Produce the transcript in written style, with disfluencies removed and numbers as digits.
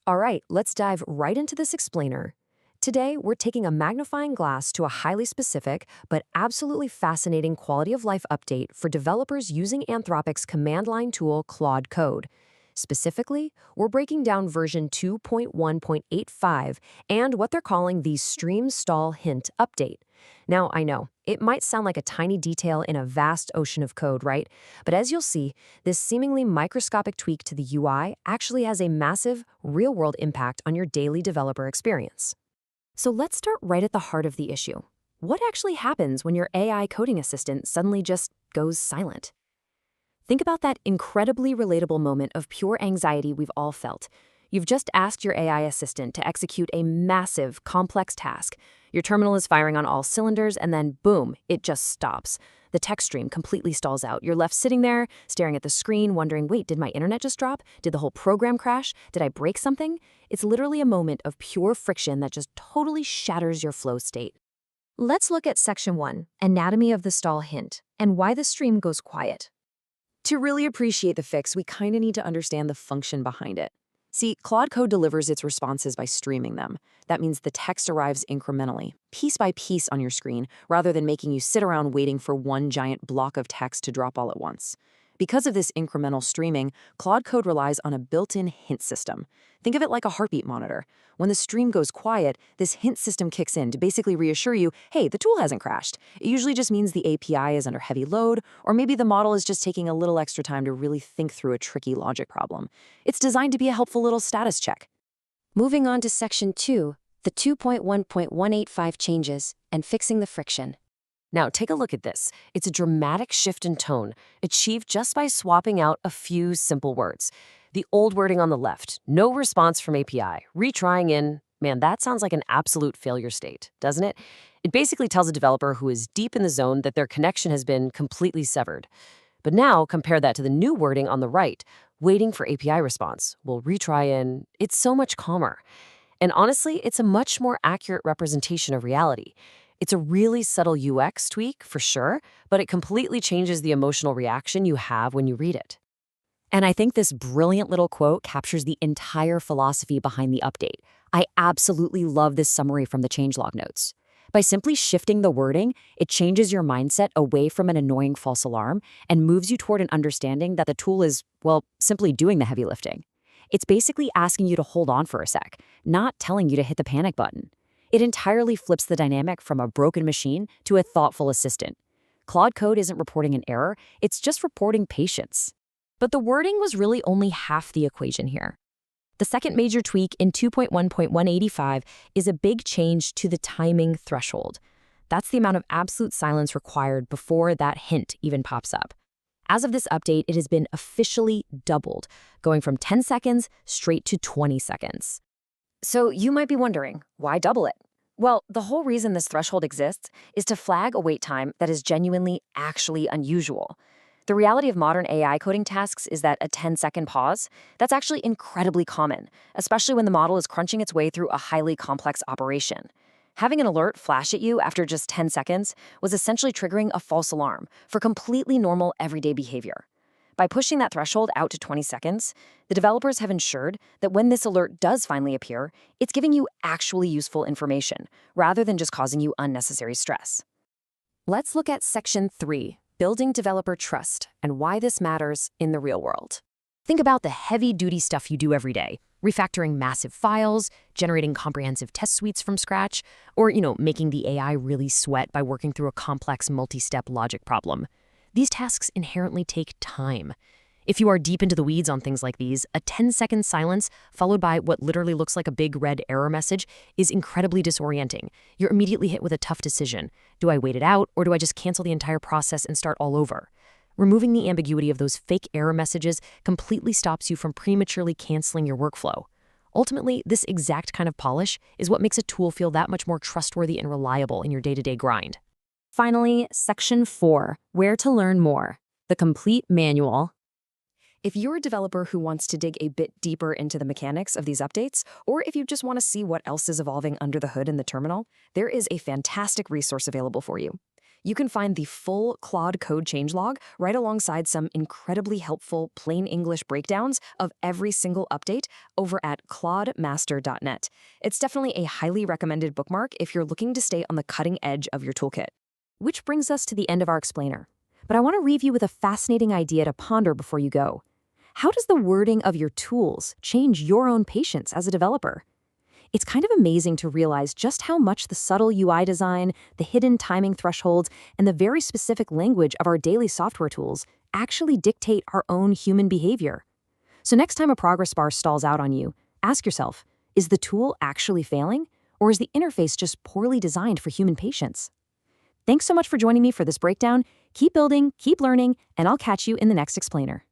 All right, let's dive right into this explainer. Today, we're taking a magnifying glass to a highly specific but absolutely fascinating quality of life update for developers using Anthropic's command line tool Claude Code. Specifically, we're breaking down version 2.1.85 and what they're calling the stream stall hint update. Now, I know, it might sound like a tiny detail in a vast ocean of code, right? But as you'll see, this seemingly microscopic tweak to the UI actually has a massive, real-world impact on your daily developer experience. So let's start right at the heart of the issue. What actually happens when your AI coding assistant suddenly just goes silent? Think about that incredibly relatable moment of pure anxiety we've all felt. You've just asked your AI assistant to execute a massive, complex task. Your terminal is firing on all cylinders, and then boom, it just stops. The text stream completely stalls out. You're left sitting there, staring at the screen, wondering, wait, did my internet just drop? Did the whole program crash? Did I break something? It's literally a moment of pure friction that just totally shatters your flow state. Let's look at Section 1, Anatomy of the Stall Hint, and why the stream goes quiet. To really appreciate the fix, we kind of need to understand the function behind it. See, Claude Code delivers its responses by streaming them. That means the text arrives incrementally, piece by piece on your screen, rather than making you sit around waiting for one giant block of text to drop all at once. Because of this incremental streaming, Claude Code relies on a built-in hint system. Think of it like a heartbeat monitor. When the stream goes quiet, this hint system kicks in to basically reassure you, hey, the tool hasn't crashed. It usually just means the API is under heavy load, or maybe the model is just taking a little extra time to really think through a tricky logic problem. It's designed to be a helpful little status check. Moving on to Section 2, the 2.1.185 changes and fixing the friction. Now, take a look at this. It's a dramatic shift in tone, achieved just by swapping out a few simple words. The old wording on the left, no response from API, retrying in, man, that sounds like an absolute failure state, doesn't it? It basically tells a developer who is deep in the zone that their connection has been completely severed. But now, compare that to the new wording on the right, waiting for API response. We'll retry in, it's so much calmer. And honestly, it's a much more accurate representation of reality. It's a really subtle UX tweak, for sure, but it completely changes the emotional reaction you have when you read it. And I think this brilliant little quote captures the entire philosophy behind the update. I absolutely love this summary from the changelog notes. By simply shifting the wording, it changes your mindset away from an annoying false alarm and moves you toward an understanding that the tool is, well, simply doing the heavy lifting. It's basically asking you to hold on for a sec, not telling you to hit the panic button. It entirely flips the dynamic from a broken machine to a thoughtful assistant. Claude Code isn't reporting an error, it's just reporting patience. But the wording was really only half the equation here. The second major tweak in 2.1.185 is a big change to the timing threshold. That's the amount of absolute silence required before that hint even pops up. As of this update, it has been officially doubled, going from 10 seconds straight to 20 seconds. So you might be wondering, why double it? Well, the whole reason this threshold exists is to flag a wait time that is genuinely actually unusual. The reality of modern AI coding tasks is that a 10-second pause, that's actually incredibly common, especially when the model is crunching its way through a highly complex operation. Having an alert flash at you after just 10 seconds was essentially triggering a false alarm for completely normal everyday behavior. By pushing that threshold out to 20 seconds, the developers have ensured that when this alert does finally appear, it's giving you actually useful information, rather than just causing you unnecessary stress. Let's look at Section 3, Building Developer Trust, and why this matters in the real world. Think about the heavy-duty stuff you do every day, refactoring massive files, generating comprehensive test suites from scratch, or, making the AI really sweat by working through a complex multi-step logic problem. These tasks inherently take time. If you are deep into the weeds on things like these, a 10-second silence followed by what literally looks like a big red error message is incredibly disorienting. You're immediately hit with a tough decision. Do I wait it out, or do I just cancel the entire process and start all over? Removing the ambiguity of those fake error messages completely stops you from prematurely canceling your workflow. Ultimately, this exact kind of polish is what makes a tool feel that much more trustworthy and reliable in your day-to-day grind. Finally, Section 4, Where to Learn More, the complete manual. If you're a developer who wants to dig a bit deeper into the mechanics of these updates, or if you just want to see what else is evolving under the hood in the terminal, there is a fantastic resource available for you. You can find the full Claude Code changelog right alongside some incredibly helpful plain English breakdowns of every single update over at claudemaster.net. It's definitely a highly recommended bookmark if you're looking to stay on the cutting edge of your toolkit. Which brings us to the end of our explainer. But I want to leave you with a fascinating idea to ponder before you go. How does the wording of your tools change your own patience as a developer? It's kind of amazing to realize just how much the subtle UI design, the hidden timing thresholds, and the very specific language of our daily software tools actually dictate our own human behavior. So next time a progress bar stalls out on you, ask yourself, is the tool actually failing, or is the interface just poorly designed for human patience? Thanks so much for joining me for this breakdown. Keep building, keep learning, and I'll catch you in the next explainer.